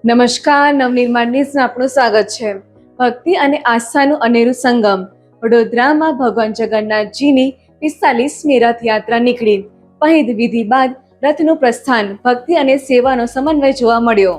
નમસ્કાર, નવનિર્માણ ન્યૂઝમાં આપનું સ્વાગત છે. ભક્તિ અને આસ્થાનું અનેરું સંગમ. વડોદરામાં ભગવાન જગન્નાથજીની 45મી રથયાત્રા નીકળી. પહિંદ વિધિ બાદ રથનું પ્રસ્થાન, ભક્તિ અને સેવાનો સમન્વય જોવા મળ્યો.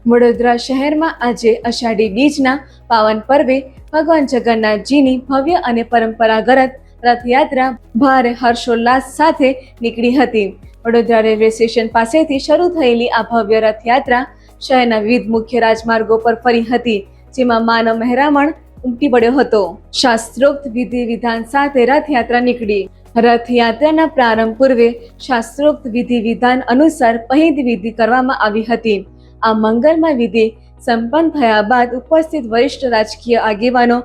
વડોદરા શહેરમાં આજે અષાઢી બીજના પાવન પર્વે ભગવાન જગન્નાથજીની ભવ્ય અને પરંપરાગત રથયાત્રા ભારે હર્ષોલ્લાસ સાથે નીકળી હતી. વડોદરા રેલવે સ્ટેશન પાસેથી શરૂ થયેલી આ ભવ્ય રથયાત્રા શહેરના વિવિધ મુખ્ય રાજમાર્ગો પર ફરી હતી, જેમાં માનવ મહેરામણ ઉમટી પડ્યો હતો. શાસ્ત્રોક્ત વિધિ વિધાન સાથે રથયાત્રા નીકળી. રથયાત્રાના પ્રારંભ પૂર્વે શાસ્ત્રોક્ત વિધિ વિધાન અનુસાર પહિંદ વિધિ કરવામાં આવી હતી. આ મંગલમય વિધિ સંપન્ન થયા બાદ ઉપસ્થિત વરિષ્ઠ રાજકીય આગેવાનો,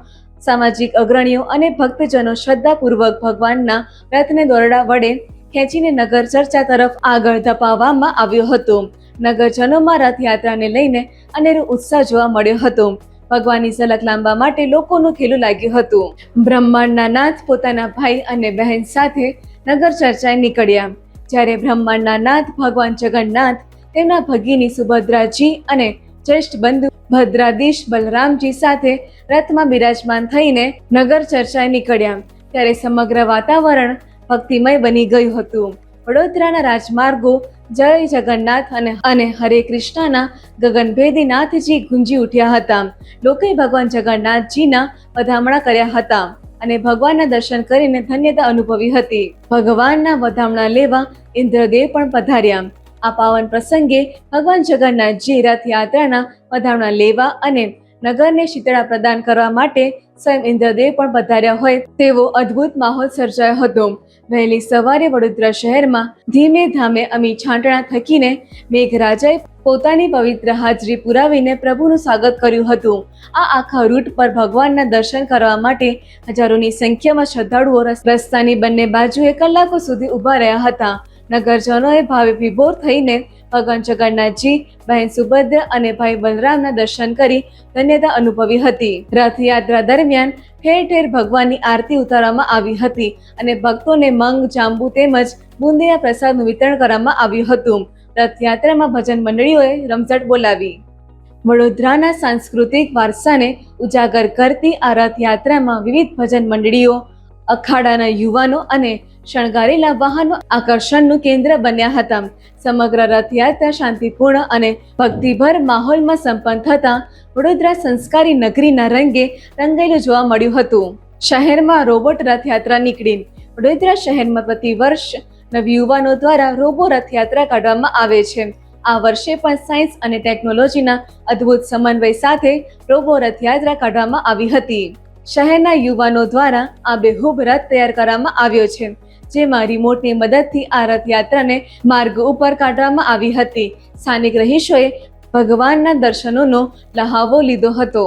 સામાજિક અગ્રણીઓ અને ભક્તજનો શ્રદ્ધાપૂર્વક ભગવાનના રથને દોરડા વડે ખેંચીને નગર ચર્ચા તરફ આગળ ધપાવવામાં આવ્યો હતો. નગરજનોમાં રથયાત્રાને લઈને અનેરો ઉત્સાહ જોવા મળ્યો હતો. ભગવાનની ઝલક લાંબા માટે લોકોનું ખેલું લાગ્યું હતું. બ્રહ્માંડના નાથ પોતાના ભાઈ અને બહેન સાથે નગર ચર્ચાએ નીકળ્યા. જ્યારે બ્રહ્માંડના નાથ ભગવાન જગન્નાથ તેમના ભગીની સુભદ્રાજી અને જ્યેષ્ઠ બંધુ ભદ્રાધીશ બલરામજી સાથે રથમાં બિરાજમાન થઈને નગર ચર્ચાએ નીકળ્યા, ત્યારે સમગ્ર વાતાવરણ ભક્તિમય બની ગયું હતું. વડોદરાના રાજમાર્ગો જય જગન્નાથ અને હરે કૃષ્ણના ગગનભેદી નાથજી ગુંજી ઉઠ્યા હતા. લોકોએ ભગવાન જગન્નાથજીના વધામણા કર્યા હતા અને ભગવાનના દર્શન કરીને ધન્યતા અનુભવી હતી. ભગવાનના વધામણા લેવા ઇન્દ્રદેવ પણ પધાર્યા. આ પાવન પ્રસંગે ભગવાન જગન્નાથજી રથયાત્રાના વધામણા લેવા અને નગરને શીતળા પ્રદાન કરવા માટે સ્વયં ઇન્દ્રદેવ પણ પધાર્યા હોય તેવો અદ્ભુત માહોલ સર્જાયો હતો. વહેલી સવારે વડોદરા શહેરમાં ધીમે ધામે અમી છાંટણા થકીને મેઘરાજાએ પોતાની પવિત્ર હાજરી પુરાવીને પ્રભુનું સ્વાગત કર્યું હતું. આ આખા રૂટ પર ભગવાનના દર્શન કરવા માટે હજારોની સંખ્યામાં શ્રદ્ધાળુઓ રસ્તાની બંને બાજુએ કલાકો સુધી ઊભા રહ્યા હતા. નગરજનોએ ભાવે વિભોર થઈને ભગવાન જગન્નાથજી, બહેન સુભદ્રા અને ભાઈ બલરામના દર્શન કરી ધન્યતા અનુભવી હતી. રથયાત્રા દરમિયાન ઠેર ઠેર ભગવાનની આરતી ઉતારવામાં આવી હતી અને ભક્તોને મંગ, જાંબુ તેમજ બુંદીના પ્રસાદનું વિતરણ કરવામાં આવ્યું હતું. રથયાત્રામાં ભજન મંડળીઓએ રમઝટ બોલાવી. વડોદરાના સાંસ્કૃતિક વારસાને ઉજાગર કરતી આ રથયાત્રામાં વિવિધ ભજન મંડળીઓ, અખાડાના યુવાનો અને શણગારેલા વાહનો આકર્ષણનું કેન્દ્ર બન્યા હતા. સમગ્ર રથયાત્રા શાંતિપૂર્ણ અને ભક્તિભર માહોલમાં સંપન્ન થતા વડોદરા સંસ્કારી નગરીના રંગે રંગાયેલું જોવા મળ્યું હતું. શહેરમાં રોબોટ રથયાત્રા નીકળી. વડોદરા શહેરમાં પ્રતિવર્ષ નવયુવાનો દ્વારા રોબો રથયાત્રા કાઢવામાં આવે છે. આ વર્ષે પણ સાયન્સ અને ટેકનોલોજીના અદ્ભુત સમન્વય સાથે રોબો રથયાત્રા કાઢવામાં આવી હતી. શહેરના યુવાનો દ્વારા આ બેહૂબ રથ તૈયાર કરવામાં આવ્યો છે, જેમાં રિમોટની મદદથી આ રથયાત્રાને માર્ગ ઉપર કાઢવામાં આવી હતી. સ્થાનિક રહીશોએ ભગવાનના દર્શનોનો લહાવો લીધો હતો.